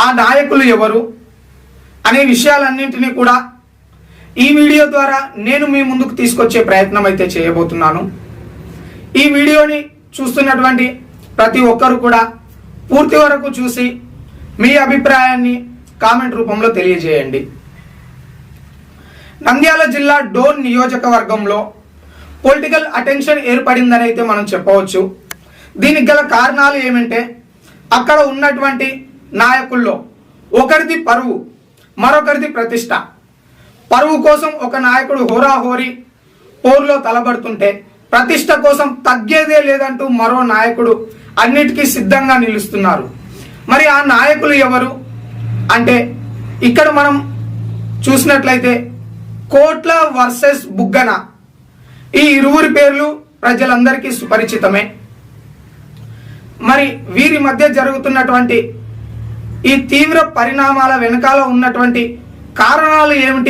ఆ నాయకులు ఎవరు అనే విషయాలన్నింటినీ కూడా ఈ వీడియో ద్వారా నేను మీ ముందుకు తీసుకొచ్చే ప్రయత్నం అయితే చేయబోతున్నాను. ఈ వీడియోని చూస్తున్నటువంటి ప్రతి ఒక్కరు కూడా పూర్తి వరకు చూసి మీ అభిప్రాయాన్ని కామెంట్ రూపంలో తెలియజేయండి. నంద్యాల జిల్లా డోన్ నియోజకవర్గంలో పొలిటికల్ అటెన్షన్ ఏర్పడిందని అయితే మనం చెప్పవచ్చు. దీనికి గల కారణాలు ఏమంటే అక్కడ ఉన్నటువంటి నాయకుల్లో ఒకరిది పరువు, మరొకరిది ప్రతిష్ట. పరువు కోసం ఒక నాయకుడు హోరాహోరీ పోరులో తలబడుతుంటే ప్రతిష్ట కోసం తగ్గేదే లేదంటూ మరో నాయకుడు అన్నిటికీ సిద్ధంగా నిలుస్తున్నారు. మరి ఆ నాయకులు ఎవరు అంటే ఇక్కడ మనం చూసినట్లయితే కోట్ల వర్సెస్ బుగ్గన, ఈ ఇరువురి పేర్లు ప్రజలందరికీ సుపరిచితమే. మరి వీరి మధ్య జరుగుతున్నటువంటి ఈ తీవ్ర పరిణామాల వెనకాల ఉన్నటువంటి కారణాలు ఏమిటి